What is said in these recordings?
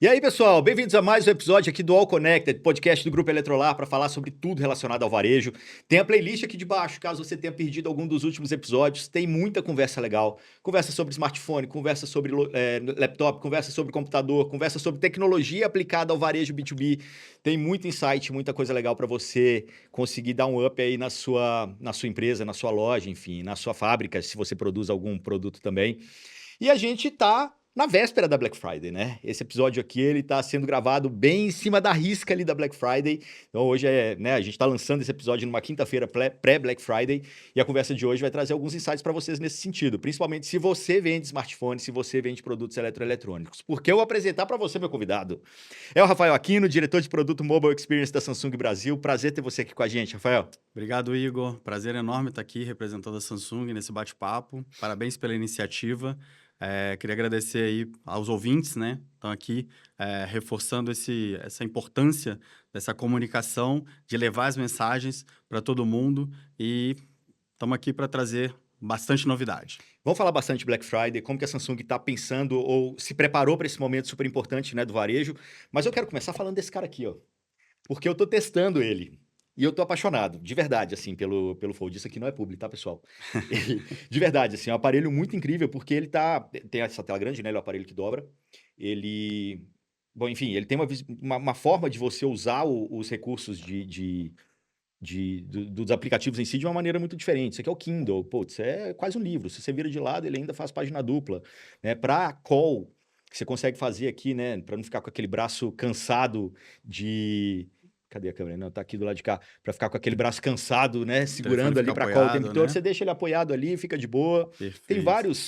E aí, pessoal, bem-vindos a mais um episódio aqui do All Connected, podcast do Grupo Eletrolar para falar sobre tudo relacionado ao varejo. Tem a playlist aqui de baixo, caso você tenha perdido algum dos últimos episódios. Tem muita conversa legal. Conversa sobre smartphone, conversa sobre laptop, conversa sobre computador, conversa sobre tecnologia aplicada ao varejo B2B. Tem muito insight, muita coisa legal para você conseguir dar um up aí na sua empresa, na sua loja, enfim, na sua fábrica, se você produz algum produto também. E a gente tá na véspera da Black Friday, né? Esse episódio aqui, ele tá sendo gravado bem em cima da risca ali da Black Friday. Então hoje né, a gente tá lançando esse episódio numa quinta-feira pré-Black Friday e a conversa de hoje vai trazer alguns insights para vocês nesse sentido, principalmente se você vende smartphone, se você vende produtos eletroeletrônicos. Porque eu vou apresentar para você meu convidado. É o Rafael Aquino, diretor de produto Mobile Experience da Samsung Brasil. Prazer ter você aqui com a gente, Rafael. Obrigado, Igor. Prazer enorme estar aqui representando a Samsung nesse bate-papo. Parabéns pela iniciativa. Queria agradecer aí aos ouvintes, né? Estão aqui reforçando essa importância dessa comunicação, de levar as mensagens para todo mundo e estamos aqui para trazer bastante novidade. Vamos falar bastante de Black Friday, como que a Samsung está pensando ou se preparou para esse momento super importante, né, do varejo. Mas eu quero começar falando desse cara aqui, ó. Porque eu tô testando ele. E eu tô apaixonado, de verdade, assim, pelo Fold. Isso aqui não é publi, tá, pessoal? De verdade, assim, é um aparelho muito incrível, porque ele tem essa tela grande, né? Ele é um aparelho que dobra. Ele... Bom, enfim, ele tem uma forma de você usar os recursos dos aplicativos em si de uma maneira muito diferente. Isso aqui é o Kindle, putz, é quase um livro. Se você vira de lado, ele ainda faz página dupla, né? Para call, que você consegue fazer aqui, né? Para não ficar com aquele braço cansado de... Cadê a câmera? Não, tá aqui do lado de cá. Para ficar com aquele braço cansado, né? O telefone Segurando ali fica para call o tempo apoiado, todo. né? Você deixa ele apoiado ali, fica de boa. Tem Perfeito.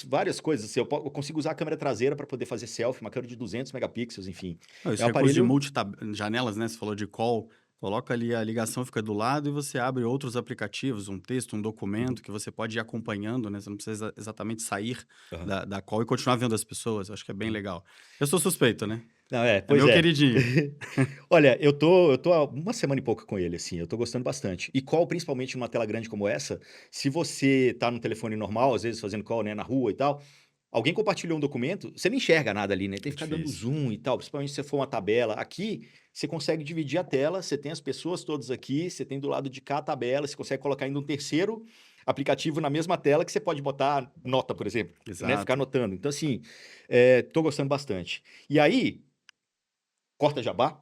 várias coisas. Assim, eu consigo usar a câmera traseira para poder fazer selfie, uma câmera de 200 megapixels, enfim. Esse É um recurso de aparelho... multi-janelas, né? Você falou de call. Coloca ali a ligação, fica do lado e você abre outros aplicativos, um texto, um documento que você pode ir acompanhando, né? Você não precisa exatamente sair Aham. da call e continuar vendo as pessoas. Acho que é bem legal. Eu sou suspeito, né? Não, é, É pois meu é. queridinho. Olha, eu tô há uma semana e pouco com ele, assim, eu tô gostando bastante. E call, principalmente numa tela grande como essa, se você tá no telefone normal, às vezes fazendo call, né, na rua e tal, alguém compartilhou um documento, você não enxerga nada ali, né? Tem que ficar dando Difícil. zoom e tal, principalmente se você for uma tabela. Aqui, você consegue dividir a tela, você tem as pessoas todas aqui, você tem do lado de cá a tabela, você consegue colocar ainda um terceiro aplicativo na mesma tela que você pode botar nota, por exemplo, né? Ficar Exato. anotando. Então, assim, tô gostando bastante. E aí, corta jabá.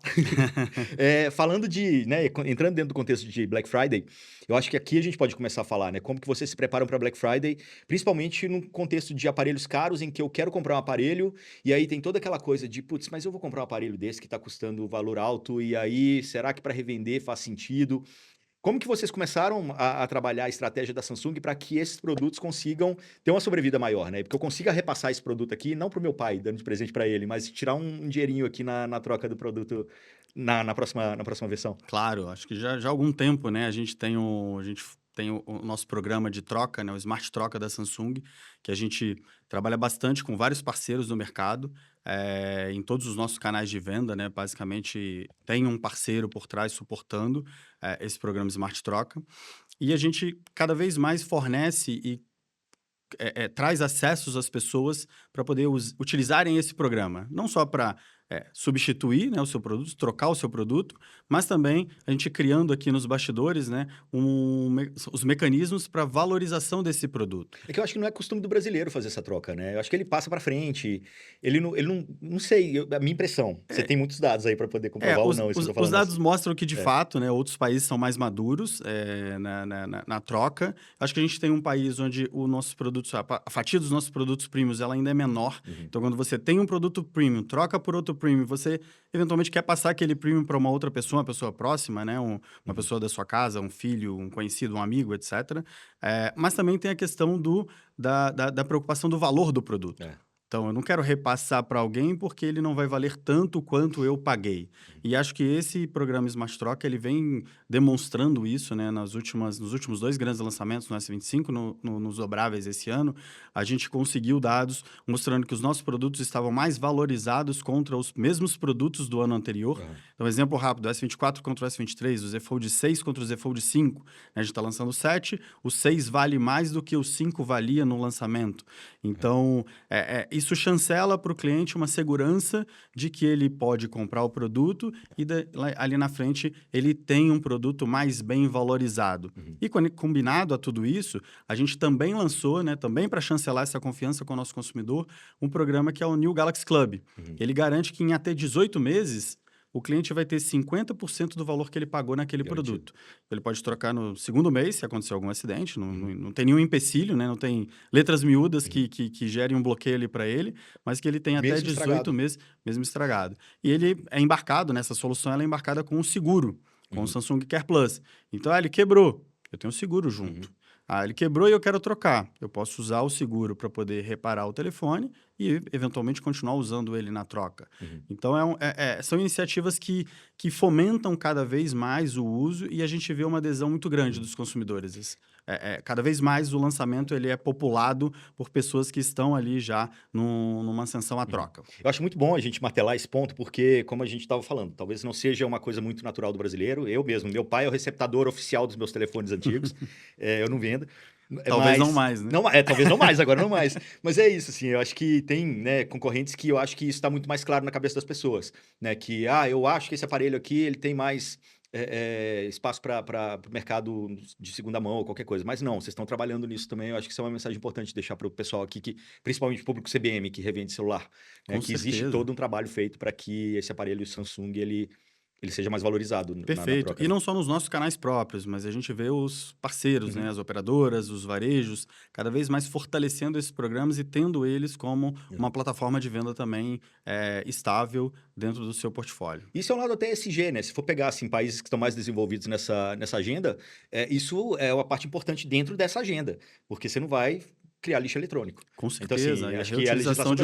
Falando né, entrando dentro do contexto de Black Friday, eu acho que aqui a gente pode começar a falar, né, como que vocês se preparam para Black Friday, principalmente no contexto de aparelhos caros, em que eu quero comprar um aparelho, e aí tem toda aquela coisa de, putz, mas eu vou comprar um aparelho desse que está custando valor alto, e aí, será que para revender faz sentido? Como que vocês começaram a trabalhar a estratégia da Samsung para que esses produtos consigam ter uma sobrevida maior, né? Porque eu consiga repassar esse produto aqui, não para o meu pai, dando de presente para ele, mas tirar um dinheirinho aqui na troca do produto na próxima versão. Claro, acho que já há algum tempo, né, a gente tem o nosso programa de troca, né, o Smart Troca da Samsung, que a gente trabalha bastante com vários parceiros no mercado, em todos os nossos canais de venda, né, basicamente tem um parceiro por trás suportando esse programa Smart Troca, e a gente cada vez mais fornece e traz acessos às pessoas para poder utilizarem esse programa. Não só para substituir, né, o seu produto, trocar o seu produto, mas também a gente criando aqui nos bastidores, né, os mecanismos para valorização desse produto. É que eu acho que não é costume do brasileiro fazer essa troca, né? Eu acho que ele passa para frente, não sei, a minha impressão. Você tem muitos dados aí para poder comprovar ou Os, não isso que os, eu tô os falando dados assim. mostram que, de É. fato, né, outros países são mais maduros na troca. Acho que a gente tem um país onde os nossos produtos, a fatia dos nossos produtos premiums ela ainda é menor. Uhum. Então, quando você tem um produto premium, troca por outro premium, você eventualmente quer passar aquele premium para uma outra pessoa, uma pessoa próxima, né, uma Uhum. pessoa da sua casa, um filho, um conhecido, um amigo, etc. Mas também tem a questão da preocupação do valor do produto. É. Então, eu não quero repassar para alguém porque ele não vai valer tanto quanto eu paguei. E acho que esse programa Smart Troca, ele vem demonstrando isso, né? Nos últimos dois grandes lançamentos, no S25, nos dobráveis esse ano, a gente conseguiu dados mostrando que os nossos produtos estavam mais valorizados contra os mesmos produtos do ano anterior. Aham. Então, exemplo rápido, o S24 contra o S23, o Z Fold 6 contra o Z Fold 5. A gente está lançando o 7, o 6 vale mais do que o 5 valia no lançamento. Então, isso chancela para o cliente uma segurança de que ele pode comprar o produto e ali na frente ele tem um produto mais bem valorizado. E combinado a tudo isso, a gente também lançou, né, também para chancelar essa confiança com o nosso consumidor, um programa que é o New Galaxy Club. Ele garante que em até 18 meses o cliente vai ter 50% do valor que ele pagou naquele produto. Ele pode trocar no segundo mês, se acontecer algum acidente, não tem nenhum empecilho, né? Não tem letras miúdas que gerem um bloqueio ali para ele, mas que ele tem até 18 meses, mesmo estragado. E ele é embarcado, nessa solução, ela é embarcada com um seguro, com o Samsung Care Plus. Então, ele quebrou, eu tenho um seguro junto. Ele quebrou e eu quero trocar. Eu posso usar o seguro para poder reparar o telefone e, eventualmente, continuar usando ele na troca. Então, são iniciativas que fomentam cada vez mais o uso e a gente vê uma adesão muito grande dos consumidores. Cada vez mais o lançamento ele é populado por pessoas que estão ali já numa ascensão à troca. Eu acho muito bom a gente martelar esse ponto, porque, como a gente estava falando, talvez não seja uma coisa muito natural do brasileiro. Eu mesmo, meu pai é o receptador oficial dos meus telefones antigos. Eu não vendo. Talvez não mais, né? Talvez não mais, agora não mais. Mas é isso, assim, eu acho que tem, né, concorrentes que eu acho que isso está muito mais claro na cabeça das pessoas, né? Que, eu acho que esse aparelho aqui, ele tem mais espaço para o mercado de segunda mão ou qualquer coisa. Mas não, vocês estão trabalhando nisso também. Eu acho que isso é uma mensagem importante deixar para o pessoal aqui, principalmente o público CBM, que revende celular. Né? Que existe todo um trabalho feito para que esse aparelho Samsung, ele seja mais valorizado. Perfeito. Na troca. E não só nos nossos canais próprios, mas a gente vê os parceiros, né? As operadoras, os varejos, cada vez mais fortalecendo esses programas e tendo eles como uma plataforma de venda também estável dentro do seu portfólio. Isso é um lado até ESG, né? Se for pegar assim, países que estão mais desenvolvidos nessa agenda, isso é uma parte importante dentro dessa agenda, porque você não vai criar lixo eletrônico. Com certeza. Então, assim, a acho que a reutilização legislação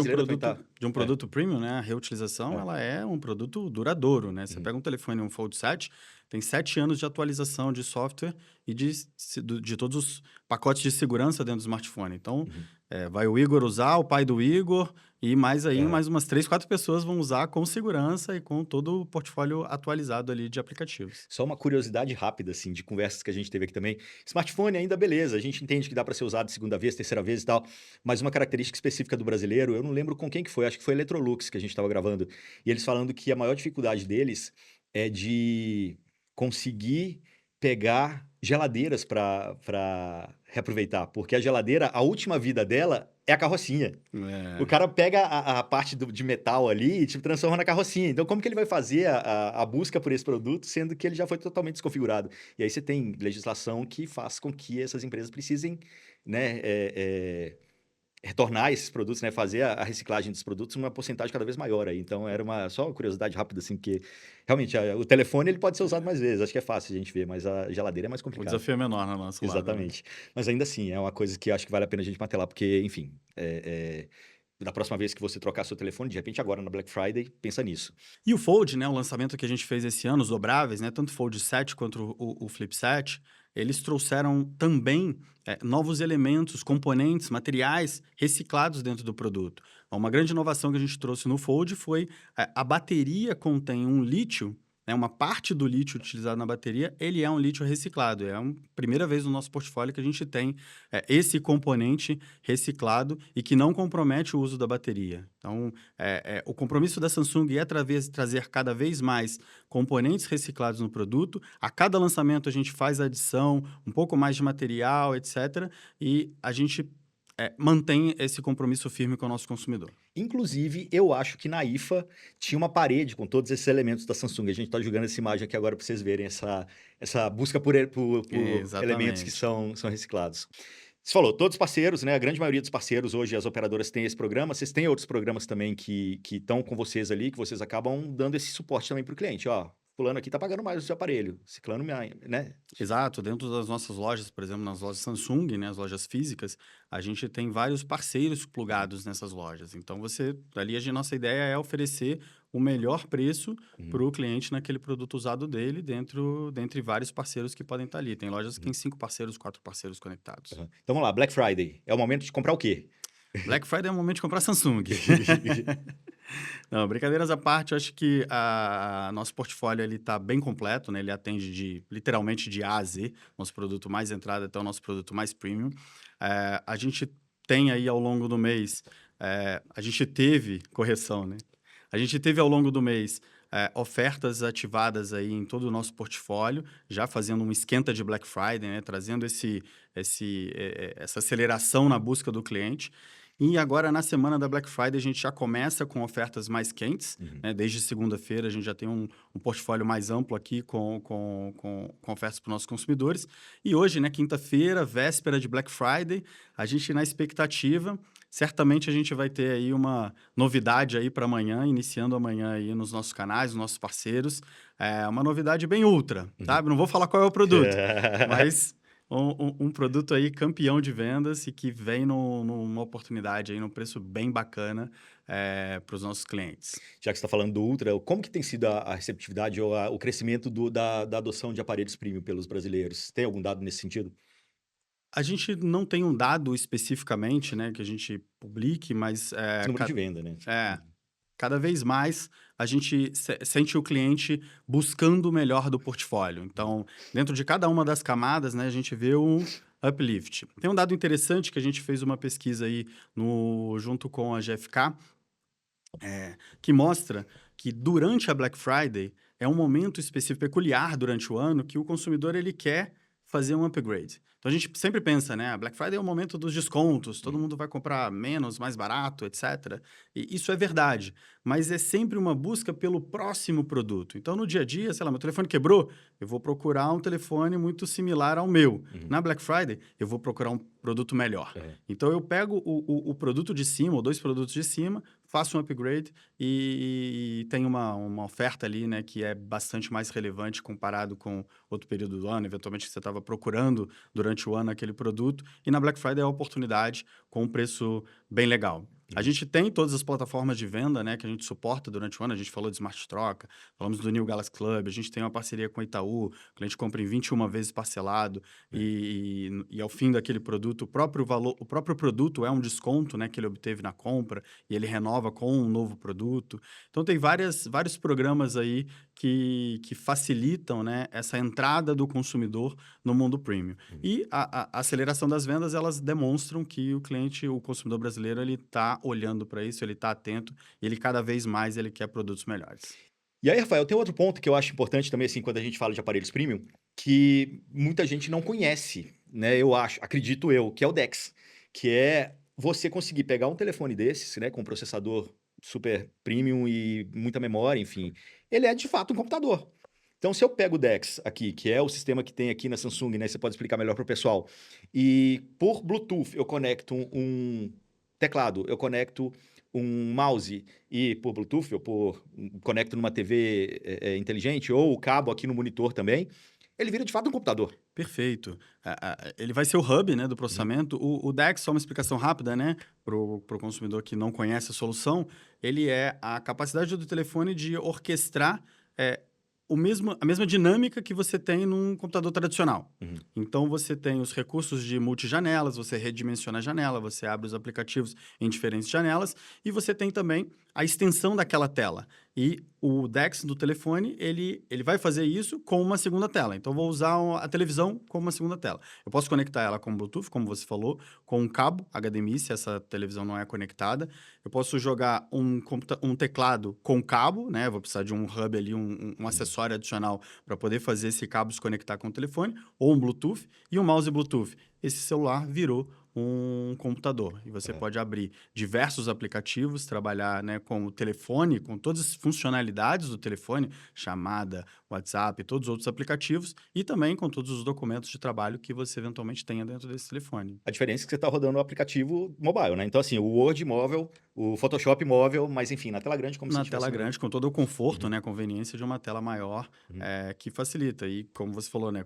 de um produto premium, né? A reutilização, ela é um produto duradouro, né? Você pega um telefone, um Fold 7, tem 7 anos de atualização de software e de todos os pacotes de segurança dentro do smartphone. Então, vai o Igor usar, o pai do Igor, e mais umas 3, 4 pessoas vão usar com segurança e com todo o portfólio atualizado ali de aplicativos. Só uma curiosidade rápida, assim, de conversas que a gente teve aqui também. Smartphone ainda beleza, a gente entende que dá para ser usado segunda vez, terceira vez e tal, mas uma característica específica do brasileiro, eu não lembro com quem que foi, acho que foi a Electrolux que a gente estava gravando, e eles falando que a maior dificuldade deles é de conseguir pegar geladeiras para reaproveitar, porque a geladeira, a última vida dela é a carrocinha. O cara pega a parte de metal ali e transforma na carrocinha. Então, como que ele vai fazer a busca por esse produto, sendo que ele já foi totalmente desconfigurado? E aí você tem legislação que faz com que essas empresas precisem, né, retornar esses produtos, né, fazer a reciclagem dos produtos numa porcentagem cada vez maior. Aí. Então, era só uma curiosidade rápida, assim, porque realmente o telefone ele pode ser usado mais vezes. Acho que é fácil a gente ver, mas a geladeira é mais complicado. O desafio é menor na nossa lado. Exatamente. Mas ainda assim, é uma coisa que acho que vale a pena a gente martelar, porque, enfim, da próxima vez que você trocar seu telefone, de repente agora na Black Friday, pensa nisso. E o Fold, né, o lançamento que a gente fez esse ano, os dobráveis, né, tanto o Fold 7 quanto o Flip 7, eles trouxeram também novos elementos, componentes, materiais reciclados dentro do produto. Uma grande inovação que a gente trouxe no Fold foi a bateria contém um lítio, né, uma parte do lítio utilizado na bateria, ele é um lítio reciclado. É a primeira vez no nosso portfólio que a gente tem esse componente reciclado e que não compromete o uso da bateria. Então, o compromisso da Samsung é trazer cada vez mais componentes reciclados no produto. A cada lançamento a gente faz a adição, um pouco mais de material, etc. E a gente mantém esse compromisso firme com o nosso consumidor. Inclusive, eu acho que na IFA tinha uma parede com todos esses elementos da Samsung. A gente está jogando essa imagem aqui agora para vocês verem essa busca por elementos que são reciclados. Você falou, todos os parceiros, né? A grande maioria dos parceiros hoje, as operadoras têm esse programa. Vocês têm outros programas também que estão com vocês ali, que vocês acabam dando esse suporte também para o cliente. Ó, fulano aqui está pagando mais o seu aparelho, ciclano, né? Exato. Dentro das nossas lojas, por exemplo, nas lojas Samsung, né, as lojas físicas, a gente tem vários parceiros plugados nessas lojas. Então, a nossa ideia é oferecer o melhor preço para o cliente naquele produto usado dele, dentre vários parceiros que podem estar ali. Tem lojas que têm 5 parceiros, 4 parceiros conectados. Então, vamos lá, Black Friday. É o momento de comprar o quê? Black Friday é o momento de comprar Samsung. Não, brincadeiras à parte, eu acho que nosso portfólio está bem completo, né? Ele atende literalmente de A a Z, nosso produto mais entrada até o nosso produto mais premium. A gente tem aí ao longo do mês a gente teve correção, né? A gente teve ao longo do mês ofertas ativadas aí em todo o nosso portfólio, já fazendo um esquenta de Black Friday, né? Trazendo essa aceleração na busca do cliente. E agora, na semana da Black Friday, a gente já começa com ofertas mais quentes, né? Desde segunda-feira, a gente já tem um portfólio mais amplo aqui com ofertas para os nossos consumidores. E hoje, né, quinta-feira, véspera de Black Friday, a gente na expectativa, certamente a gente vai ter aí uma novidade aí para amanhã, iniciando amanhã aí nos nossos canais, nos nossos parceiros. É uma novidade bem ultra, sabe? Não vou falar qual é o produto, mas um produto aí campeão de vendas e que vem numa oportunidade aí, num preço bem bacana para os nossos clientes. Já que você está falando do Ultra, como que tem sido a receptividade ou o crescimento da adoção de aparelhos premium pelos brasileiros? Tem algum dado nesse sentido? A gente não tem um dado especificamente, né, que a gente publique, mas Número de venda, né? cada vez mais a gente sente o cliente buscando o melhor do portfólio. Então, dentro de cada uma das camadas, né, a gente vê um uplift. Tem um dado interessante que a gente fez uma pesquisa aí junto com a GfK, que mostra que durante a Black Friday é um momento específico, peculiar durante o ano, que o consumidor ele quer fazer um upgrade. Então a gente sempre pensa, né? A Black Friday é o momento dos descontos, todo mundo vai comprar menos, mais barato, etc. E isso é verdade, mas é sempre uma busca pelo próximo produto. Então no dia a dia, sei lá, meu telefone quebrou, eu vou procurar um telefone muito similar ao meu. Na Black Friday, eu vou procurar um produto melhor. Então eu pego o produto de cima, ou dois produtos de cima, faço um upgrade e tem uma oferta ali, né, que é bastante mais relevante comparado com outro período do ano, eventualmente que você estava procurando durante o ano aquele produto, e na Black Friday é a oportunidade com um preço bem legal. A gente tem todas as plataformas de venda, né, que a gente suporta durante o ano. A gente falou de Smart Troca, falamos do New Galaxy Club, a gente tem uma parceria com o Itaú, o cliente compra em 21 vezes parcelado e ao fim daquele produto, o próprio produto é um desconto, né, que ele obteve na compra e ele renova com um novo produto. Então tem vários programas aí que facilitam, né, essa entrada do consumidor no mundo premium. E a aceleração das vendas, elas demonstram que o consumidor brasileiro, ele está olhando para isso, ele está atento e ele cada vez mais ele quer produtos melhores. E aí, Rafael, tem outro ponto que eu acho importante também, assim, quando a gente fala de aparelhos premium, que muita gente não conhece, né? Acredito eu, que é o DeX, que é você conseguir pegar um telefone desses, né, com processador super premium e muita memória, enfim, ele é de fato um computador. Então, se eu pego o DeX aqui, que é o sistema que tem aqui na Samsung, né, você pode explicar melhor para o pessoal, e por Bluetooth eu conecto um teclado, eu conecto um mouse e por Bluetooth conecto numa TV inteligente ou o cabo aqui no monitor também, ele vira de fato um computador. Perfeito. Ele vai ser o hub, né, do processamento. O DeX, só uma explicação rápida, né, para o consumidor que não conhece a solução, ele é a capacidade do telefone de orquestrar a mesma dinâmica que você tem num computador tradicional. Então, você tem os recursos de multijanelas, você redimensiona a janela, você abre os aplicativos em diferentes janelas e você tem também a extensão daquela tela. E o DeX do telefone, ele vai fazer isso com uma segunda tela. Então, eu vou usar a televisão como uma segunda tela. Eu posso conectar ela com Bluetooth, como você falou, com um cabo HDMI, se essa televisão não é conectada. Eu posso jogar um teclado com cabo, né? Vou precisar de um hub ali, um acessório adicional para poder fazer esse cabo se conectar com o telefone, ou um Bluetooth, e um mouse Bluetooth. Esse celular virou um computador. E você pode abrir diversos aplicativos, trabalhar, né, com o telefone, com todas as funcionalidades do telefone, chamada, WhatsApp, todos os outros aplicativos, e também com todos os documentos de trabalho que você eventualmente tenha dentro desse telefone. A diferença é que você está rodando o aplicativo mobile, né? Então, assim, o Word móvel, o Photoshop móvel, mas enfim, na tela grande, como se Na tivesse tela grande, com todo o conforto, né, a conveniência de uma tela maior, que facilita. E como você falou, né,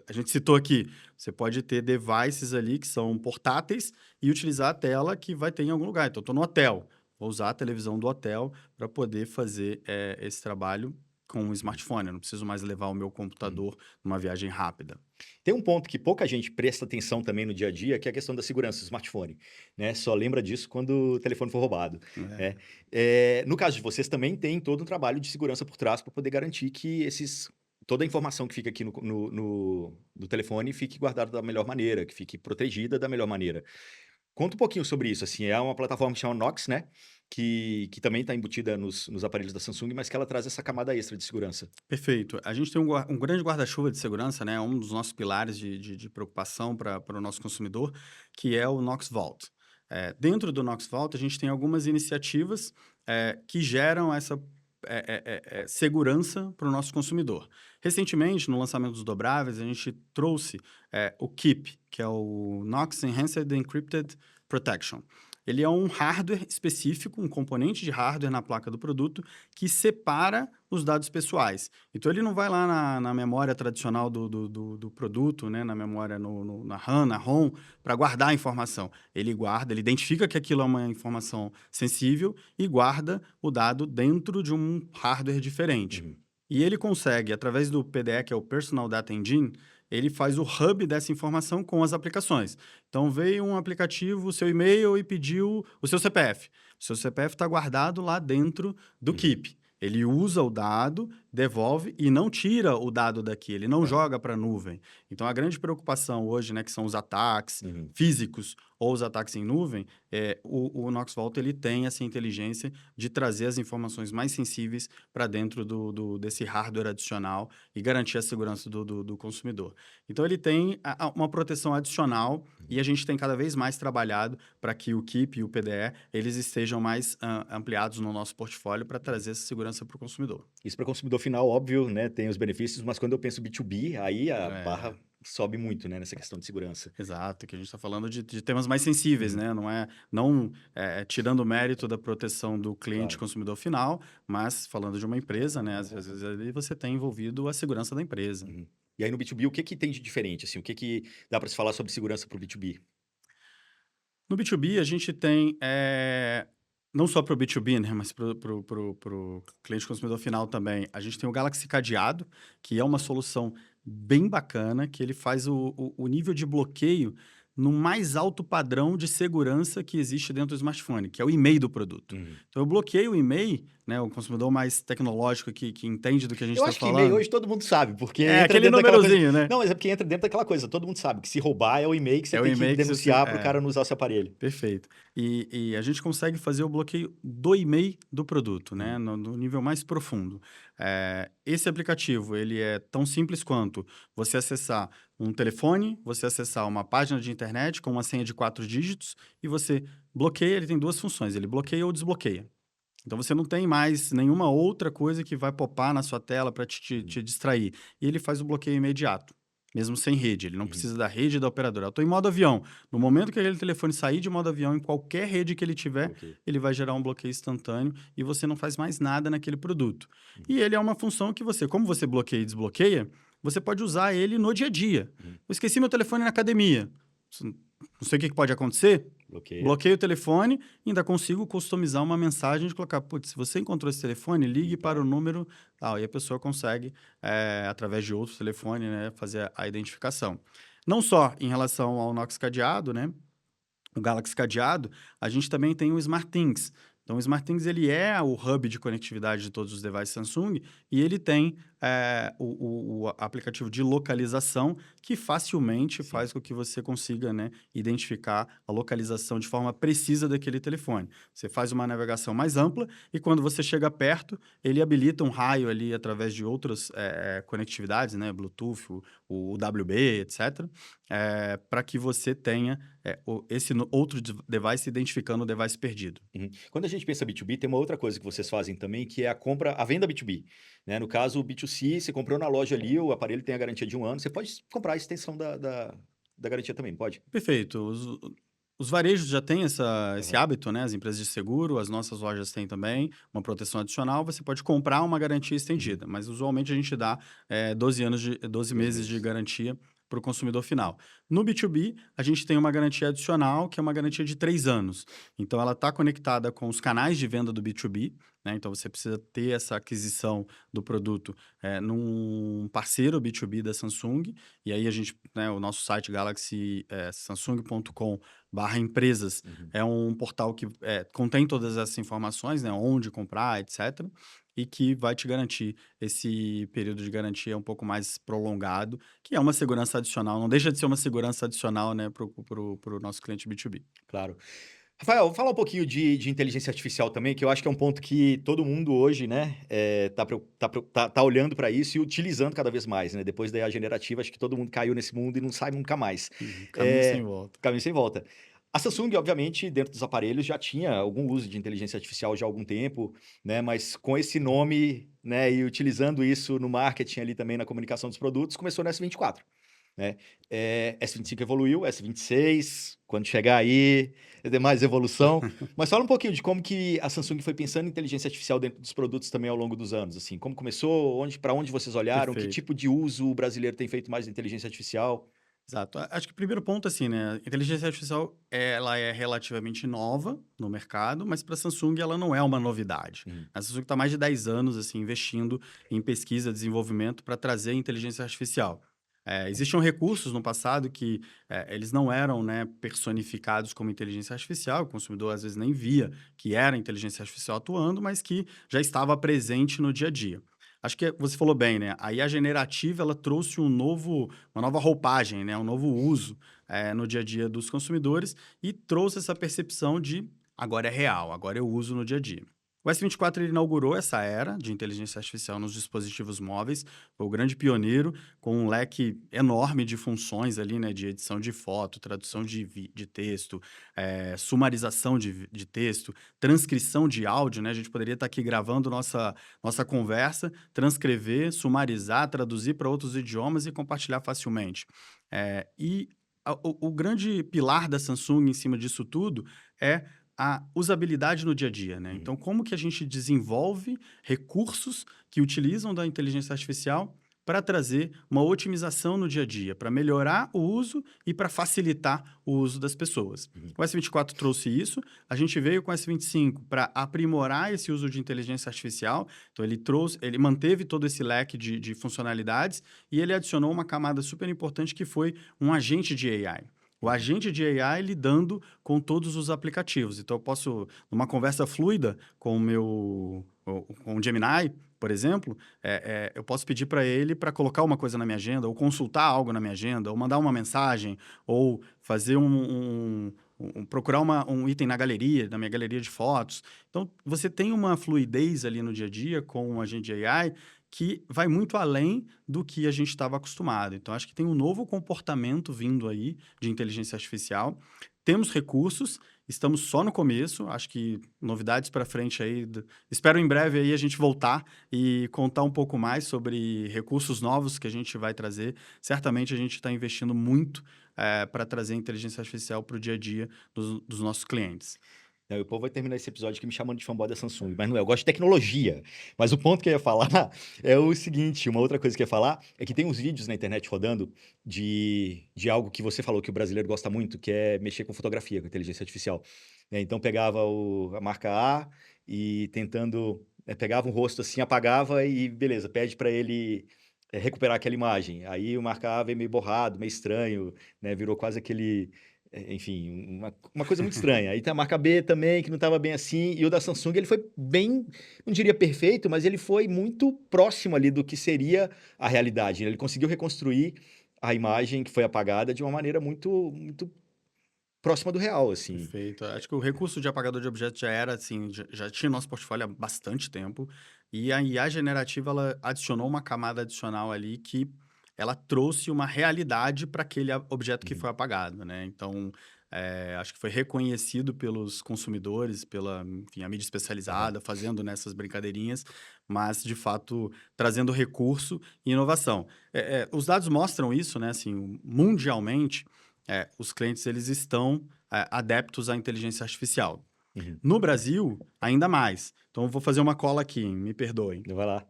a gente citou aqui, você pode ter devices ali que são portáteis e utilizar a tela que vai ter em algum lugar. Então, eu estou no hotel, vou usar a televisão do hotel para poder fazer esse trabalho com um smartphone. Eu não preciso mais levar o meu computador numa viagem rápida. Tem um ponto que pouca gente presta atenção também no dia a dia, que é a questão da segurança do smartphone, né? Só lembra disso quando o telefone for roubado, né? No caso de vocês também tem todo um trabalho de segurança por trás para poder garantir que toda a informação que fica aqui no telefone fique guardada da melhor maneira, que fique protegida da melhor maneira. Conta um pouquinho sobre isso, assim, é uma plataforma que chama Knox, né, que também está embutida nos aparelhos da Samsung, mas que ela traz essa camada extra de segurança. Perfeito. A gente tem um grande guarda-chuva de segurança, né? Um dos nossos pilares de preocupação para o nosso consumidor, que é o Knox Vault. Dentro do Knox Vault, a gente tem algumas iniciativas que geram essa segurança para o nosso consumidor. Recentemente, no lançamento dos dobráveis, a gente trouxe o KEEP, que é o Knox Enhanced Encrypted Protection. Ele é um hardware específico, um componente de hardware na placa do produto que separa os dados pessoais. Então, ele não vai lá na memória tradicional do produto, né? Na memória na RAM, na ROM, para guardar a informação. Ele guarda, ele identifica que aquilo é uma informação sensível e guarda o dado dentro de um hardware diferente. Uhum. E ele consegue, através do PDE, que é o Personal Data Engine, ele faz o hub dessa informação com as aplicações. Então, veio um aplicativo, o seu e-mail e pediu o seu CPF. O seu CPF está guardado lá dentro do Uhum. Keep. Ele usa o dado, devolve e não tira o dado daqui, ele não É. joga para a nuvem. Então, a grande preocupação hoje, né, que são os ataques Uhum. físicos ou os ataques em nuvem, o Knox Vault ele tem essa inteligência de trazer as informações mais sensíveis para dentro desse hardware adicional e garantir a segurança do consumidor. Então, ele tem uma proteção adicional e a gente tem cada vez mais trabalhado para que o Keep e o PDE eles estejam mais ampliados no nosso portfólio para trazer essa segurança para o consumidor. Isso para o consumidor final, óbvio, né, tem os benefícios, mas quando eu penso B2B, aí a barra sobe muito, né, nessa questão de segurança. Exato, que a gente está falando de temas mais sensíveis, Uhum. né? Não tirando o mérito da proteção do cliente Claro. consumidor final, mas falando de uma empresa, né? Às vezes ali você tem envolvido a segurança da empresa. Uhum. E aí no B2B, o que que tem de diferente, assim, o que que dá para se falar sobre segurança para o B2B? No B2B, a gente tem, não só para o B2B, né, mas para o cliente consumidor final também, a gente tem o Galaxy Cadeado, que é uma solução bem bacana, que ele faz o nível de bloqueio no mais alto padrão de segurança que existe dentro do smartphone, que é o e-mail do produto. Uhum. Então, eu bloqueio o e-mail, né, o consumidor mais tecnológico que entende do que a gente Eu está acho que e-mail falando. hoje todo mundo sabe, porque É entra aquele dentro daquela coisa. númerozinho, né? Não, mas é porque entra dentro daquela coisa, todo mundo sabe que se roubar é o e-mail que você É o tem que e-mail que você... denunciar para o cara não usar o seu aparelho. Perfeito. E a gente consegue fazer o bloqueio do e-mail do produto, né? Uhum. No nível mais profundo. Esse aplicativo, ele é tão simples quanto você acessar um telefone, você acessar uma página de internet com uma senha de 4 dígitos e você bloqueia, ele tem duas funções, ele bloqueia ou desbloqueia. Então, você não tem mais nenhuma outra coisa que vai popar na sua tela para Uhum. te distrair. E ele faz o bloqueio imediato, mesmo sem rede. Ele não Uhum. precisa da rede da operadora. Eu estou em modo avião. No momento que aquele telefone sair de modo avião, em qualquer rede que ele tiver, Ok. ele vai gerar um bloqueio instantâneo e você não faz mais nada naquele produto. Uhum. E ele é uma função que você, como você bloqueia e desbloqueia, você pode usar ele no dia a dia. Uhum. Eu esqueci meu telefone na academia. Não sei o que pode acontecer. Bloqueia. Bloqueio o telefone e ainda consigo customizar uma mensagem de colocar, putz, se você encontrou esse telefone, ligue para o número tal. E a pessoa consegue, através de outro telefone, né, fazer a identificação. Não só em relação ao Knox Cadeado, né? O Galaxy Cadeado, a gente também tem o SmartThings. Então, o SmartThings ele é o hub de conectividade de todos os devices Samsung e ele tem o aplicativo de localização que facilmente Sim. faz com que você consiga, né, identificar a localização de forma precisa daquele telefone. Você faz uma navegação mais ampla e quando você chega perto, ele habilita um raio ali através de outras conectividades, né, Bluetooth, o UWB, etc., para que você tenha esse outro device identificando o device perdido. Uhum. Quando a gente pensa B2B, tem uma outra coisa que vocês fazem também, que é a venda B2B, né? No caso, o B2C, você comprou na loja ali, o aparelho tem a garantia de 1 ano, você pode comprar a extensão da garantia também, pode? Perfeito. Os varejos já têm esse Aham. hábito, né? As empresas de seguro, as nossas lojas têm também uma proteção adicional. Você pode comprar uma garantia estendida, mas usualmente a gente dá 12 2 meses de meses. garantia para o consumidor final. No B2B, a gente tem uma garantia adicional, que é uma garantia de 3 anos. Então, ela está conectada com os canais de venda do B2B, né? Então, você precisa ter essa aquisição do produto num parceiro B2B da Samsung. E aí, né, o nosso site Galaxy samsung.com/empresas Uhum. é um portal que contém todas essas informações, né? Onde comprar, etc. e que vai te garantir esse período de garantia um pouco mais prolongado, que é uma segurança adicional, não deixa de ser uma segurança adicional, né, para o nosso cliente B2B. Claro. Rafael, vamos falar um pouquinho de inteligência artificial também, que eu acho que é um ponto que todo mundo hoje, né, tá olhando para isso e utilizando cada vez mais, né? Depois da IA generativa, acho que todo mundo caiu nesse mundo e não sai nunca mais. Caminho sem É, volta. caminho sem volta. A Samsung, obviamente, dentro dos aparelhos já tinha algum uso de inteligência artificial já há algum tempo, né? Mas com esse nome, né, e utilizando isso no marketing ali também na comunicação dos produtos, começou no S24, né? S25 evoluiu, S26, quando chegar aí, é mais evolução. Mas fala um pouquinho de como que a Samsung foi pensando em inteligência artificial dentro dos produtos também ao longo dos anos, assim, como começou, para onde vocês olharam, que Perfeito. tipo de uso o brasileiro tem feito mais de inteligência artificial? Exato. Acho que o primeiro ponto, assim, né, a inteligência artificial, ela é relativamente nova no mercado, mas para a Samsung ela não é uma novidade. Uhum. A Samsung está mais de 10 anos, assim, investindo em pesquisa, desenvolvimento para trazer inteligência artificial. Existiam recursos no passado que eles não eram, né, personificados como inteligência artificial, o consumidor às vezes nem via que era inteligência artificial atuando, mas que já estava presente no dia a dia. Acho que você falou bem, né? A IA generativa, ela trouxe uma nova roupagem, né? Um novo uso no dia a dia dos consumidores e trouxe essa percepção de agora é real, agora eu uso no dia a dia. O S24 ele inaugurou essa era de inteligência artificial nos dispositivos móveis, foi o grande pioneiro, com um leque enorme de funções ali, né? De edição de foto, tradução de texto, sumarização de texto, transcrição de áudio, né? A gente poderia estar aqui gravando nossa conversa, transcrever, sumarizar, traduzir para outros idiomas e compartilhar facilmente. O grande pilar da Samsung em cima disso tudo é a usabilidade no dia a dia, né? Uhum. Então, como que a gente desenvolve recursos que utilizam da inteligência artificial para trazer uma otimização no dia a dia, para melhorar o uso e para facilitar o uso das pessoas. Uhum. O S24 trouxe isso, a gente veio com o S25 para aprimorar esse uso de inteligência artificial, então ele manteve todo esse leque de funcionalidades e ele adicionou uma camada super importante que foi um agente de AI. O agente de AI lidando com todos os aplicativos. Então, eu posso, numa conversa fluida com com o Gemini, por exemplo, eu posso pedir para ele para colocar uma coisa na minha agenda, ou consultar algo na minha agenda, ou mandar uma mensagem, ou fazer procurar um item na galeria, na minha galeria de fotos. Então, você tem uma fluidez ali no dia a dia com o agente de AI que vai muito além do que a gente estava acostumado. Então, acho que tem um novo comportamento vindo aí de inteligência artificial. Temos recursos, estamos só no começo, acho que novidades para frente aí. Espero em breve aí a gente voltar e contar um pouco mais sobre recursos novos que a gente vai trazer. Certamente a gente está investindo muito para trazer inteligência artificial para o dia a dia dos nossos clientes. Não, e o povo vai terminar esse episódio aqui me chamando de fanboy da Samsung, mas não é, eu gosto de tecnologia. Mas o ponto que eu ia falar é o seguinte, uma outra coisa que eu ia falar é que tem uns vídeos na internet rodando de algo que você falou que o brasileiro gosta muito, que é mexer com fotografia, com inteligência artificial. Então pegava a marca A e tentando, pegava um rosto assim, apagava e beleza, pede para ele recuperar aquela imagem. Aí o marca A veio meio borrado, meio estranho, né? Virou quase aquele enfim, uma coisa muito estranha. Aí tem a marca B também, que não estava bem assim, e o da Samsung ele foi bem, não diria perfeito, mas ele foi muito próximo ali do que seria a realidade, né? Ele conseguiu reconstruir a imagem que foi apagada de uma maneira muito próxima do real, assim. Perfeito. Acho que o recurso de apagador de objetos já era, assim, já tinha no nosso portfólio há bastante tempo. E a IA generativa, ela adicionou uma camada adicional ali que ela trouxe uma realidade para aquele objeto que Uhum, foi apagado, né? Então, acho que foi reconhecido pelos consumidores, enfim, a mídia aham, especializada, fazendo nessas brincadeirinhas, mas, de fato, trazendo recurso e inovação. Os dados mostram isso, né? Assim, mundialmente, os clientes eles estão adeptos à inteligência artificial. uhum. No Brasil, ainda mais. Então, eu vou fazer uma cola aqui, me perdoem. Vai lá.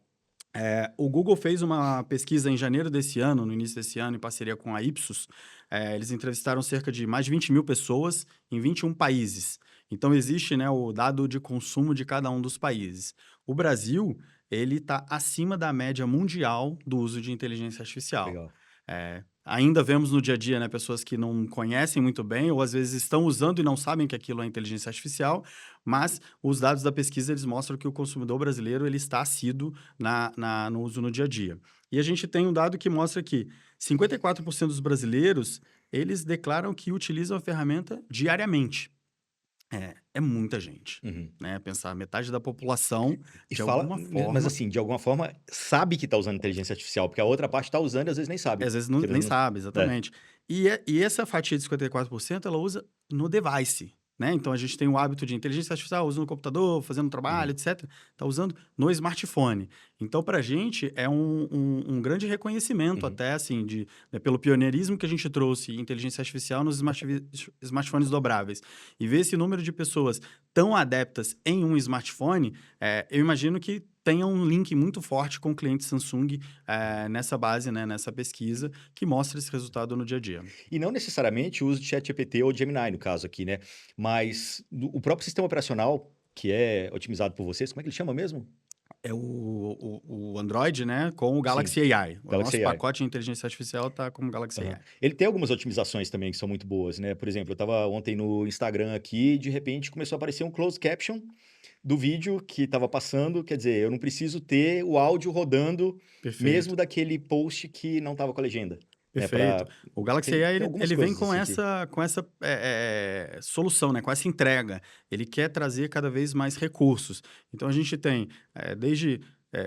O Google fez uma pesquisa em janeiro desse ano, no início desse ano, em parceria com a Ipsos. Eles entrevistaram cerca de mais de 20 mil pessoas em 21 países. Então, existe, né, o dado de consumo de cada um dos países. O Brasil, ele está acima da média mundial do uso de inteligência artificial. Legal. ainda vemos no dia a dia, né, pessoas que não conhecem muito bem ou às vezes estão usando e não sabem que aquilo é inteligência artificial, mas os dados da pesquisa eles mostram que o consumidor brasileiro ele está assíduo no uso no dia a dia. E a gente tem um dado que mostra que 54% dos brasileiros eles declaram que utilizam a ferramenta diariamente. É muita gente, Uhum. né? Pensar metade da população, E de fala, alguma mas forma, assim, de alguma forma, sabe que está usando inteligência artificial, porque a outra parte está usando e às vezes nem sabe. às vezes Querendo nem ou não. sabe, É. exatamente. E essa fatia de 54% ela usa no device, né? Então a gente tem o hábito de inteligência artificial, usa no computador, fazendo trabalho, Uhum. etc. Está usando no smartphone. Então, para a gente, é um grande reconhecimento, Uhum. até assim, né, pelo pioneirismo que a gente trouxe em inteligência artificial nos smartphones dobráveis. E ver esse número de pessoas tão adeptas em um smartphone, eu imagino que tenha um link muito forte com o cliente Samsung nessa base, né, nessa pesquisa, que mostra esse resultado no dia a dia. E não necessariamente o uso de ChatGPT ou Gemini, no caso aqui, né? Mas o próprio sistema operacional, que é otimizado por vocês, como é que ele chama mesmo? É o Android, né, com o Sim, Galaxy AI. O Galaxy nosso AI. pacote de inteligência artificial está com o Galaxy Aham. AI. Ele tem algumas otimizações também que são muito boas, né? Por exemplo, eu estava ontem no Instagram aqui e de repente começou a aparecer um closed caption do vídeo que estava passando. Quer dizer, eu não preciso ter o áudio rodando Perfeito. mesmo daquele post que não estava com a legenda, né? Perfeito. O Galaxy AI, Tem algumas ele vem coisas com assim que... essa solução, né? Com essa entrega. Ele quer trazer cada vez mais recursos. Então, a gente tem, desde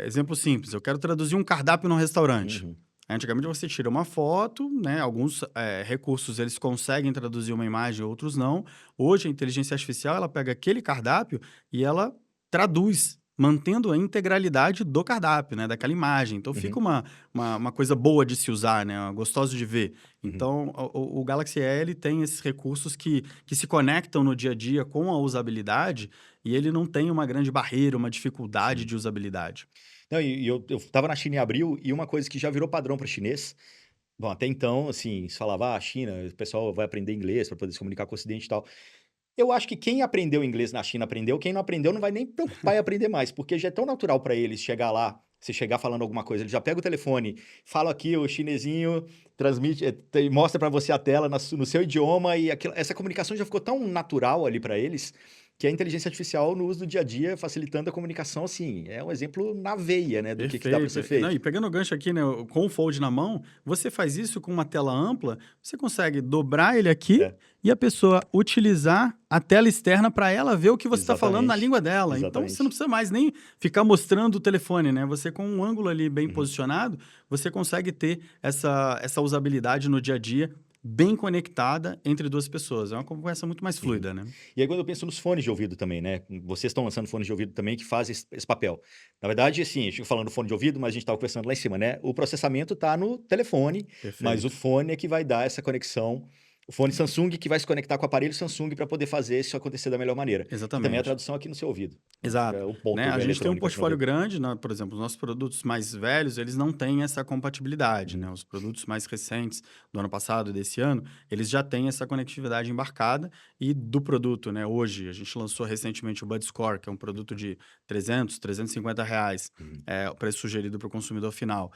exemplo simples, eu quero traduzir um cardápio num restaurante. Uhum, Antigamente, você tira uma foto, né? Alguns recursos, eles conseguem traduzir uma imagem, outros não. Hoje, a inteligência artificial, ela pega aquele cardápio e ela traduz, mantendo a integralidade do cardápio, né? Daquela imagem. Então, fica uhum, uma coisa boa de se usar, né? Gostoso de ver. uhum. Então, o Galaxy AI ele tem esses recursos que se conectam no dia a dia com a usabilidade e ele não tem uma grande barreira, uma dificuldade Sim. de usabilidade. Não, e eu estava na China em abril e uma coisa que já virou padrão para chinês. Bom, até então, assim, se falava, China, o pessoal vai aprender inglês para poder se comunicar com o Ocidente e tal. Eu acho que quem aprendeu inglês na China aprendeu, quem não aprendeu não vai nem preocupar em aprender mais, porque já é tão natural para eles chegar lá, você chegar falando alguma coisa, ele já pega o telefone, fala aqui, o chinesinho transmite, mostra para você a tela no seu idioma e essa comunicação já ficou tão natural ali para eles, que a inteligência artificial no uso do dia a dia, facilitando a comunicação, assim, é um exemplo na veia, né, do que dá para Perfeito. ser Não, feito. e pegando o gancho aqui, né, com o Fold na mão, você faz isso com uma tela ampla, você consegue dobrar ele aqui É, e a pessoa utilizar a tela externa para ela ver o que você está falando na exatamente, língua dela. Então, você não exatamente. precisa mais nem ficar mostrando o telefone, né? Você, com um ângulo ali bem Uhum. posicionado, você consegue ter essa usabilidade no dia a dia bem conectada entre duas pessoas. É uma conversa muito mais Uhum. fluida, né? E aí quando eu penso nos fones de ouvido também, né, vocês estão lançando fones de ouvido também que fazem esse papel. Na verdade, assim, a gente fica falando fone de ouvido, mas a gente estava conversando lá em cima, né, o processamento está no telefone, mas o Perfeito. fone é que vai dar essa conexão, o fone Samsung que vai se conectar com o aparelho Samsung para poder fazer isso acontecer da melhor maneira. E também a Exatamente. tradução aqui no seu ouvido, né, Exato, fica o né, ponto a gente tem um eletrônico aqui no portfólio ouvido. grande, né, por exemplo, os nossos produtos mais velhos, eles não têm essa compatibilidade, né, Uhum, os produtos mais recentes do ano passado e desse ano, eles já têm essa conectividade embarcada e do produto, né, hoje, a gente lançou recentemente o Bud Score, que é um produto de R$ 350, uhum. o preço sugerido para o consumidor final,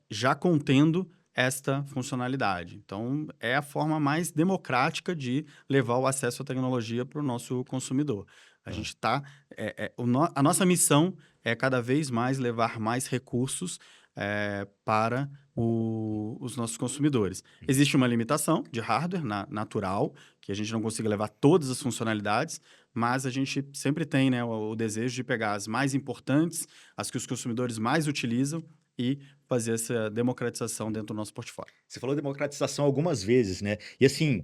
já contendo esta funcionalidade. Então, é a forma mais democrática de levar o acesso à tecnologia para o nosso consumidor. A Ah, gente está. A nossa missão é cada vez mais levar mais recursos para os nossos consumidores. uhum. Existe uma limitação de hardware natural, que a gente não consiga levar todas as funcionalidades, mas a gente sempre tem, né, o desejo de pegar as mais importantes, as que os consumidores mais utilizam e fazer essa democratização dentro do nosso portfólio. Você falou democratização algumas vezes, né, e assim,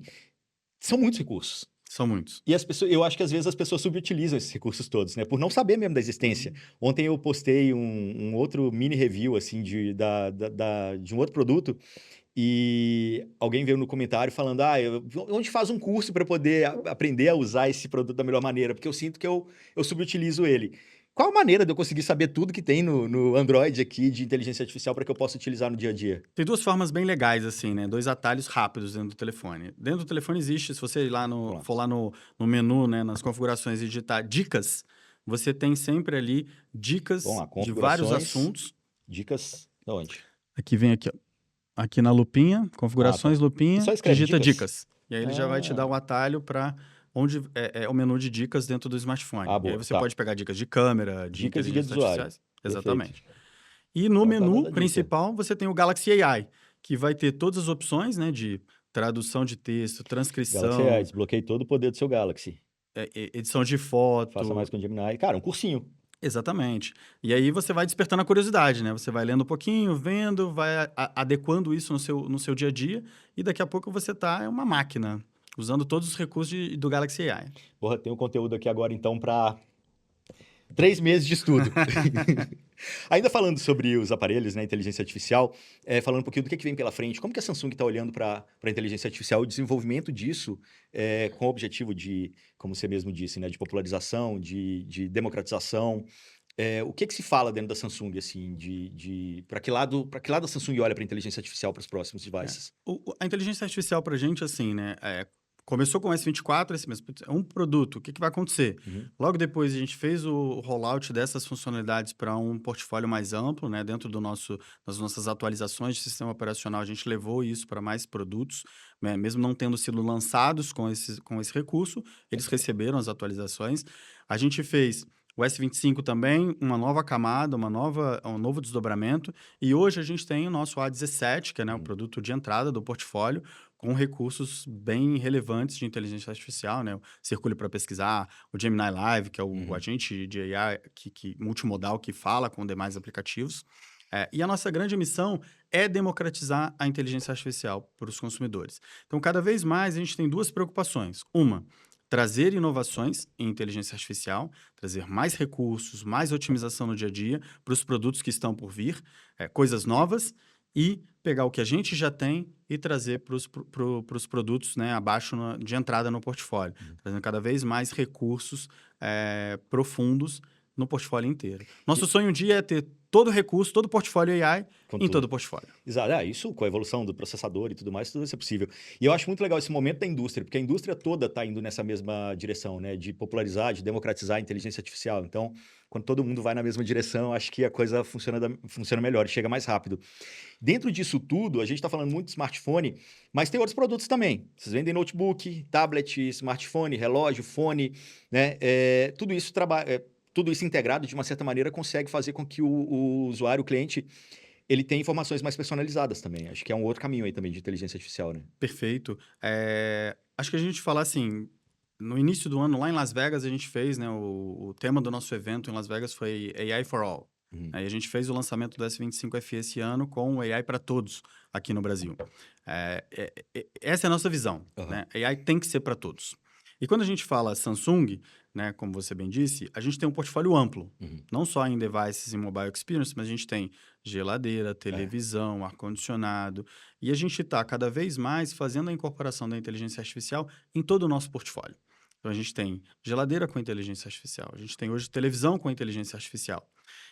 são muitos recursos. São muitos. E as pessoas, eu acho que às vezes as pessoas subutilizam esses recursos todos, né? Por não saber mesmo da existência. Ontem eu postei um outro mini review, assim, de um outro produto, e alguém veio no comentário falando: onde faz um curso para poder aprender a usar esse produto da melhor maneira? Porque eu sinto que eu subutilizo ele. Qual a maneira de eu conseguir saber tudo que tem no Android aqui de inteligência artificial para que eu possa utilizar no dia a dia? Tem duas formas bem legais, assim, né? Dois atalhos rápidos dentro do telefone. Dentro do telefone existe, se você ir lá Vamos lá. for lá no menu, né, nas configurações e digitar dicas, você tem sempre ali Vamos dicas lá, de vários configurações, assuntos. dicas, da onde? Aqui vem aqui, ó. aqui na lupinha, configurações, Tá. lupinha, Só escreve digita dicas? dicas. E aí ele já vai te dar o atalho para onde é o menu de dicas dentro do smartphone. E aí Boa. você Tá. pode pegar dicas de câmera, de Dicas e guia do inteligência usuário. artificiais. Perfeito. Exatamente. E no Então tá dando menu a dica. principal, você tem o Galaxy AI, que vai ter todas as opções, né, de tradução de texto, Galaxy AI, transcrição, desbloqueei todo o poder do seu Galaxy. edição de Faça mais foto. com o Gemini. Cara, um cursinho. Exatamente. E aí você vai despertando a curiosidade, né? Você vai lendo um pouquinho, vendo, vai adequando isso no seu dia a dia, e daqui a pouco você tá uma máquina, usando todos os recursos do Galaxy AI. Porra, tem um conteúdo aqui agora, então, para 3 meses de estudo. Ainda falando sobre os aparelhos, né, inteligência artificial, falando um pouquinho do que vem pela frente, como que a Samsung está olhando para a inteligência artificial e o desenvolvimento disso com o objetivo de, como você mesmo disse, né, de popularização, de democratização. O que se fala dentro da Samsung, assim, para que lado a Samsung olha para a inteligência artificial para os próximos devices? A inteligência artificial pra gente, assim, né, começou com o S24, esse mesmo, é um produto, o que vai acontecer? Uhum. Logo depois, a gente fez o rollout dessas funcionalidades para um portfólio mais amplo, né, dentro das nossas atualizações de sistema operacional, a gente levou isso para mais produtos, né, mesmo não tendo sido lançados com esse recurso, eles receberam as atualizações. A gente fez o S25 também, uma nova camada, um novo desdobramento. E hoje a gente tem o nosso A17, que é, né, o produto de entrada do portfólio, com recursos bem relevantes de inteligência artificial, né? O Circule para pesquisar, o Gemini Live, que é o agente de AI multimodal que fala com demais aplicativos. E a nossa grande missão é democratizar a inteligência artificial para os consumidores. Então, cada vez mais, a gente tem duas preocupações. Uma, trazer inovações em inteligência artificial, trazer mais recursos, mais otimização no dia a dia para os produtos que estão por vir, coisas novas, e pegar o que a gente já tem e trazer para os produtos, né, abaixo de entrada no portfólio, trazendo cada vez mais recursos profundos no portfólio inteiro. Nosso sonho um dia é ter todo o recurso, todo o portfólio AI todo o portfólio. Exato. Isso com a evolução do processador e tudo mais, tudo isso é possível. E eu acho muito legal esse momento da indústria, porque a indústria toda está indo nessa mesma direção, né? De popularizar, de democratizar a inteligência artificial. Então, quando todo mundo vai na mesma direção, acho que a coisa funciona melhor e chega mais rápido. Dentro disso tudo, a gente está falando muito de smartphone, mas tem outros produtos também. Vocês vendem notebook, tablet, smartphone, relógio, fone, né? Tudo isso tudo isso integrado, de uma certa maneira, consegue fazer com que o usuário, o cliente, ele tenha informações mais personalizadas também. Acho que é um outro caminho aí também de inteligência artificial, né? Perfeito. Acho que a gente fala assim, no início do ano, lá em Las Vegas, a gente fez, né, o tema do nosso evento em Las Vegas foi AI for All. Aí a gente fez o lançamento do S25FE esse ano com o AI para todos aqui no Brasil. Essa é a nossa visão, né? AI tem que ser para todos. E quando a gente fala Samsung, né, como você bem disse, a gente tem um portfólio amplo. Não só em devices e mobile experience, mas a gente tem geladeira, televisão, ar-condicionado. E a gente está cada vez mais fazendo a incorporação da inteligência artificial em todo o nosso portfólio. Então, a gente tem geladeira com inteligência artificial. A gente tem hoje televisão com inteligência artificial.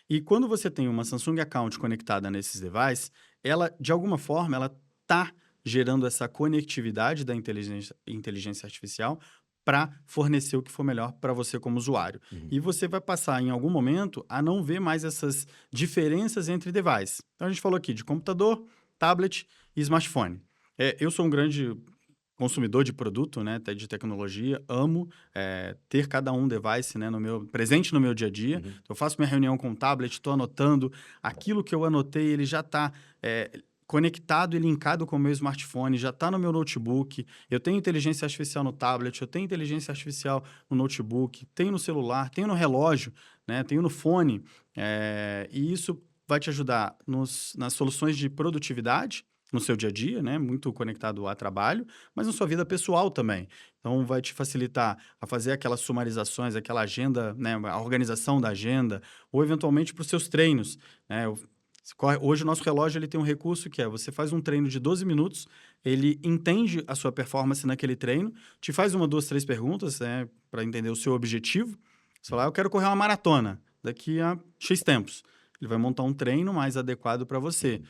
E quando você tem uma Samsung Account conectada nesses devices, ela, de alguma forma, ela está gerando essa conectividade da inteligência artificial para fornecer o que for melhor para você como usuário. E você vai passar, em algum momento, a não ver mais essas diferenças entre devices. Então, a gente falou aqui de computador, tablet e smartphone. Eu sou um grande consumidor de produto, né, de tecnologia, amo ter cada um device, né, presente no meu dia a dia. Então, eu faço minha reunião com o tablet, estou anotando. Aquilo que eu anotei, ele já está conectado e linkado com o meu smartphone, já está no meu notebook. Eu tenho inteligência artificial no tablet, eu tenho inteligência artificial no notebook, tenho no celular, tenho no relógio, né, tenho no fone. E isso vai te ajudar nas soluções de produtividade, no seu dia a dia, né? Muito conectado a trabalho, mas na sua vida pessoal também. Então, vai te facilitar a fazer aquelas sumarizações, aquela agenda, né? A organização da agenda, ou eventualmente para os seus treinos, né? Hoje, o nosso relógio ele tem um recurso que você faz um treino de 12 minutos, ele entende a sua performance naquele treino, te faz 1, 2, 3 perguntas, né? Para entender o seu objetivo. Você fala, eu quero correr uma maratona daqui a X tempos. Ele vai montar um treino mais adequado para você.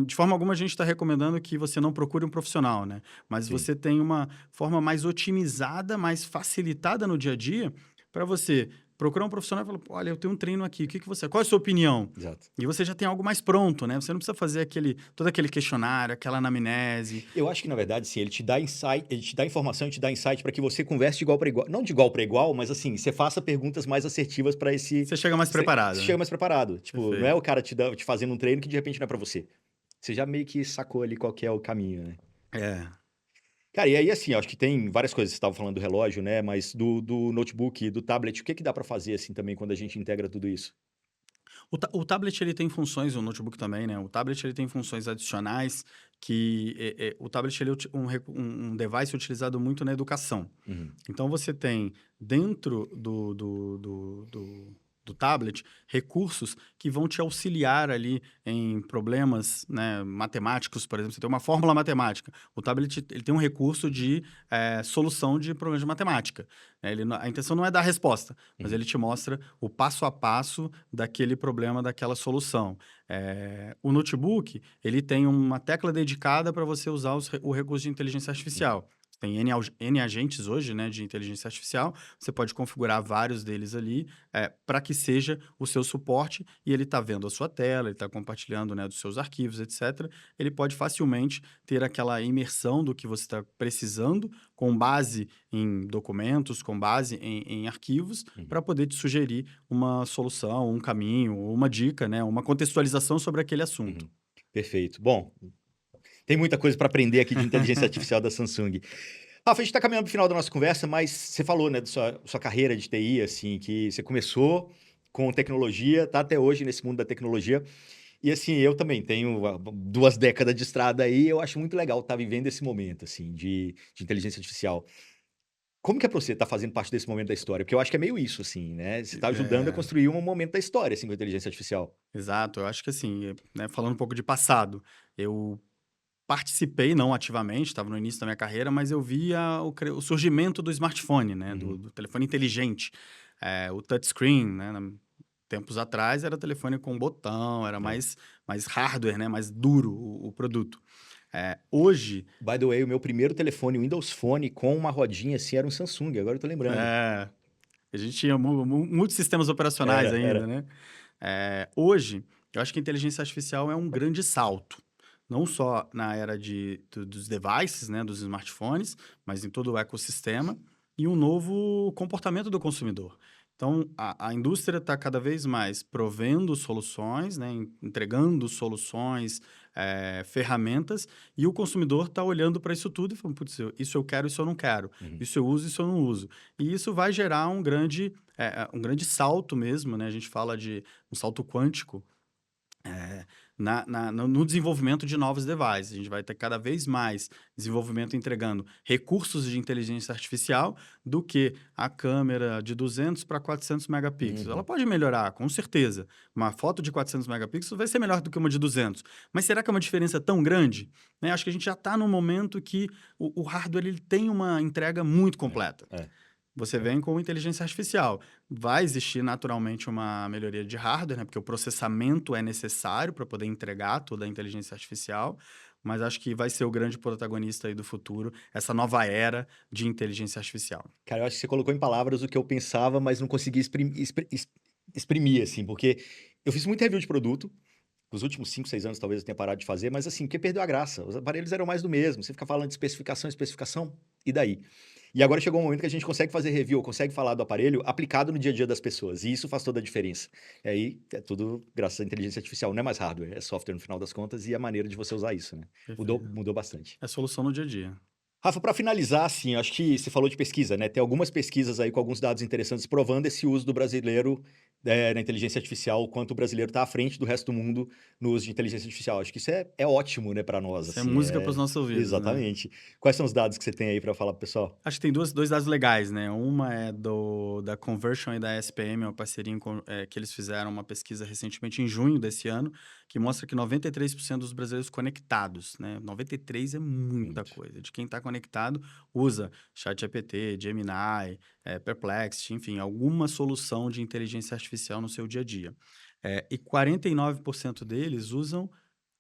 De forma alguma, a gente está recomendando que você não procure um profissional, né? Mas você tem uma forma mais otimizada, mais facilitada no dia a dia para você procurar um profissional e falar, olha, eu tenho um treino aqui, qual é a sua opinião? Exato. E você já tem algo mais pronto, né? Você não precisa fazer todo aquele questionário, aquela anamnese. Eu acho que, na verdade, sim, ele te dá insight, ele te dá informação, te dá insight para que você converse de igual para igual. Não de igual para igual, mas assim, você faça perguntas mais assertivas para esse. Você chega mais preparado, Você né? chega mais preparado. Tipo, não é Perfeito. o cara te fazendo um treino que de repente não é para você. Você já meio que sacou ali qual que é o caminho, né? É. Cara, e aí assim, acho que tem várias coisas. Você estava falando do relógio, né? Mas do notebook, do tablet, o que que dá para fazer assim também quando a gente integra tudo isso? O tablet ele tem funções, o notebook também, né? O tablet ele tem funções adicionais que o tablet ele é um device utilizado muito na educação. Uhum. Então você tem dentro do tablet recursos que vão te auxiliar ali em problemas, né, matemáticos, por exemplo, você tem uma fórmula matemática. O tablet ele tem um recurso de solução de problemas de matemática. Né? A intenção não é dar a resposta, mas Uhum. ele te mostra o passo a passo daquele problema, daquela solução. O notebook ele tem uma tecla dedicada para você usar o recurso de inteligência Uhum. artificial. Tem N agentes hoje, né, de inteligência artificial. Você pode configurar vários deles ali para que seja o seu suporte e ele está vendo a sua tela, ele está compartilhando, né, dos seus arquivos, etc. Ele pode facilmente ter aquela imersão do que você está precisando, com base em documentos, com base em arquivos, Uhum. para poder te sugerir uma solução, um caminho, uma dica, né, uma contextualização sobre aquele assunto. Uhum. Perfeito. Bom, tem muita coisa para aprender aqui de inteligência artificial da Samsung. Rafa, a gente está caminhando para o final da nossa conversa, mas você falou, né, da sua carreira de TI, assim, que você começou com tecnologia, tá até hoje nesse mundo da tecnologia. E assim, eu também tenho 2 décadas de estrada aí, eu acho muito legal estar vivendo esse momento, assim, de inteligência artificial. Como que é pra você estar fazendo parte desse momento da história? Porque eu acho que é meio isso, assim, né, você está ajudando a É, construir um momento da história, assim, com a inteligência artificial. exato, eu acho que assim, né, falando um pouco de passado, eu participei, não ativamente, estava no início da minha carreira, mas eu via o surgimento do smartphone, né, Uhum. do telefone inteligente, o touchscreen, né, tempos atrás era telefone com botão, era É. mais hardware, né, mais duro o produto. Hoje, By the way, o meu primeiro telefone Windows Phone com uma rodinha, assim, era um Samsung, agora eu tô lembrando. é, a gente tinha muitos sistemas operacionais Era, ainda, era. né? Hoje, eu acho que a inteligência artificial é um grande salto. Não só na era dos devices, né, dos smartphones, mas em todo o ecossistema e um novo comportamento do consumidor. Então, a indústria está cada vez mais provendo soluções, né, entregando soluções, ferramentas, e o consumidor está olhando para isso tudo e falando, putz, isso eu quero, isso eu não quero, Uhum. isso eu uso, isso eu não uso. E isso vai gerar um grande salto mesmo, né? A gente fala de um salto quântico no desenvolvimento de novos devices. A gente vai ter cada vez mais desenvolvimento entregando recursos de inteligência artificial do que a câmera de 200 para 400 megapixels. Ela Uhum. pode melhorar, com certeza. Uma foto de 400 megapixels vai ser melhor do que uma de 200. Mas será que é uma diferença tão grande? Né? Acho que a gente já está num momento que o hardware ele tem uma entrega muito É, completa. é. Você vem com inteligência artificial. Vai existir naturalmente uma melhoria de hardware, né? Porque o processamento é necessário para poder entregar toda a inteligência artificial, mas acho que vai ser o grande protagonista aí do futuro, essa nova era de inteligência artificial. Cara, eu acho que você colocou em palavras o que eu pensava, mas não consegui exprimir, assim, porque eu fiz muito review de produto. Nos últimos 5, 6 anos, talvez eu tenha parado de fazer, mas assim, porque perdeu a graça. Os aparelhos eram mais do mesmo. Você fica falando de especificação, especificação, e daí? E agora chegou um momento que a gente consegue fazer review, consegue falar do aparelho aplicado no dia a dia das pessoas. E isso faz toda a diferença. E aí é tudo graças à inteligência artificial. Não é mais hardware, é software no final das contas e a maneira de você usar isso, né? Perfeito. Mudou bastante. É solução no dia a dia. Rafa, para finalizar, assim, acho que você falou de pesquisa, né? Tem algumas pesquisas aí com alguns dados interessantes provando esse uso do brasileiro na inteligência artificial, o quanto o brasileiro está à frente do resto do mundo no uso de inteligência artificial. Acho que isso é ótimo, né, para nós, Isso é assim. música para os nossos ouvidos, né? Exatamente. Quais são os dados que você tem aí para falar pro pessoal? Acho que tem dois dados legais, né? Uma é da Conversion e da SPM, uma parceria que eles fizeram uma pesquisa recentemente em junho desse ano, que mostra que 93% dos brasileiros conectados, né? 93 é muita Muito. coisa. De quem está conectado, usa ChatGPT, Gemini, Perplexity, enfim, alguma solução de inteligência artificial no seu dia a dia. E 49% deles usam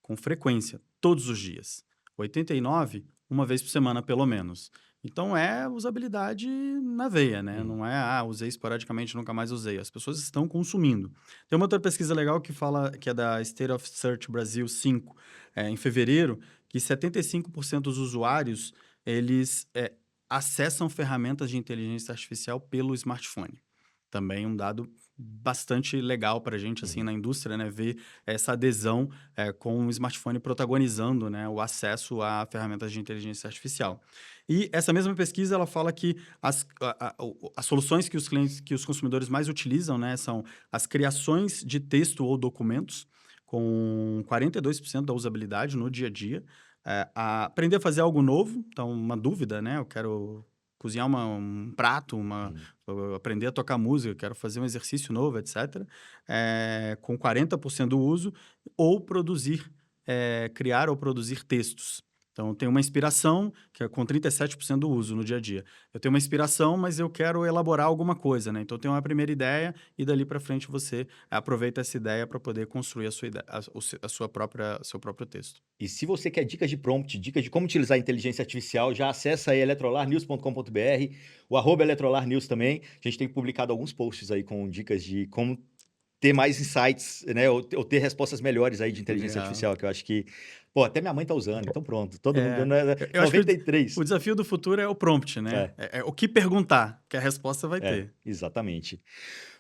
com frequência, todos os dias. 89 uma vez por semana, pelo menos. Então, é usabilidade na veia, né? Uhum. Não é, usei esporadicamente, nunca mais usei. As pessoas estão consumindo. Tem uma outra pesquisa legal que fala, que é da State of Search Brasil 5, em fevereiro, que 75% dos usuários, eles acessam ferramentas de inteligência artificial pelo smartphone. Também um dado bastante legal para a gente, assim, Uhum. na indústria, né? Ver essa adesão com o smartphone protagonizando, né, o acesso a ferramentas de inteligência artificial. E essa mesma pesquisa, ela fala que as soluções que os clientes, que os consumidores mais utilizam, né, são as criações de texto ou documentos, com 42% da usabilidade no dia a dia. Aprender a fazer algo novo, então uma dúvida, né? Eu quero cozinhar um prato, Uhum. aprender a tocar música, quero fazer um exercício novo, etc. Com 40% do uso, ou criar ou produzir textos. Então, tem uma inspiração, que é com 37% do uso no dia a dia. Eu tenho uma inspiração, mas eu quero elaborar alguma coisa, né? Então, eu tenho uma primeira ideia e dali para frente você aproveita essa ideia para poder construir a sua ideia, seu próprio texto. E se você quer dicas de prompt, dicas de como utilizar a inteligência artificial, já acessa aí eletrolarnews.com.br, o @eletrolarnews também. A gente tem publicado alguns posts aí com dicas de como ter mais insights, né, ou ter respostas melhores aí de inteligência Legal. artificial, que eu acho que, pô, até minha mãe tá usando, então pronto, todo mundo, É, né, eu acho que 93. o desafio do futuro é o prompt, né? É, É o que perguntar, que a resposta vai ter. exatamente.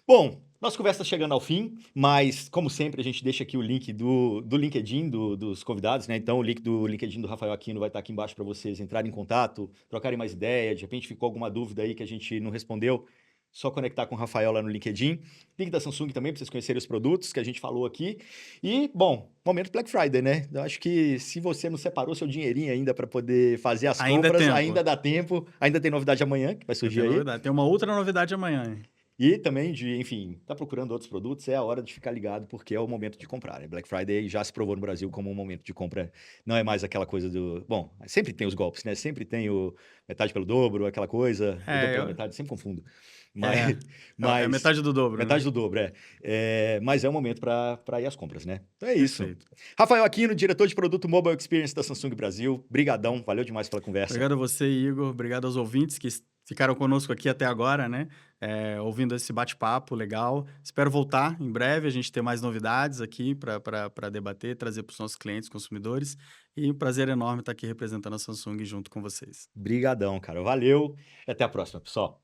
Bom, nossa conversa tá chegando ao fim, mas como sempre a gente deixa aqui o link do LinkedIn dos convidados, né, então o link do LinkedIn do Rafael Aquino vai estar aqui embaixo para vocês entrarem em contato, trocarem mais ideia, de repente ficou alguma dúvida aí que a gente não respondeu, só conectar com o Rafael lá no LinkedIn. Link da Samsung também para vocês conhecerem os produtos que a gente falou aqui. E, bom, momento Black Friday, né? Eu acho que se você não separou seu dinheirinho ainda para poder fazer as Ainda é compras, tempo. ainda dá tempo, ainda tem novidade amanhã que vai Eu surgir tenho aí. novidade. Tem uma outra novidade amanhã, hein? E também de, enfim, tá procurando outros produtos, é a hora de ficar ligado, porque é o momento de comprar, né? Black Friday já se provou no Brasil como um momento de compra, não é mais aquela coisa do... Bom, sempre tem os golpes, né? Sempre tem o metade pelo dobro, aquela coisa, o dobro É, pela metade, sempre confundo. Mas, é, é mas metade do dobro, né? metade do dobro, mas é o momento para ir às compras, né? Então é isso. Perfeito. Rafael Aquino, diretor de produto Mobile Experience da Samsung Brasil, brigadão, valeu demais pela conversa. Obrigado a você, Igor. Obrigado aos ouvintes que ficaram conosco aqui até agora, né? Ouvindo esse bate-papo legal. Espero voltar em breve, a gente ter mais novidades aqui para debater, trazer para os nossos clientes, consumidores. E um prazer enorme estar aqui representando a Samsung junto com vocês. Brigadão, cara, valeu e até a próxima, pessoal.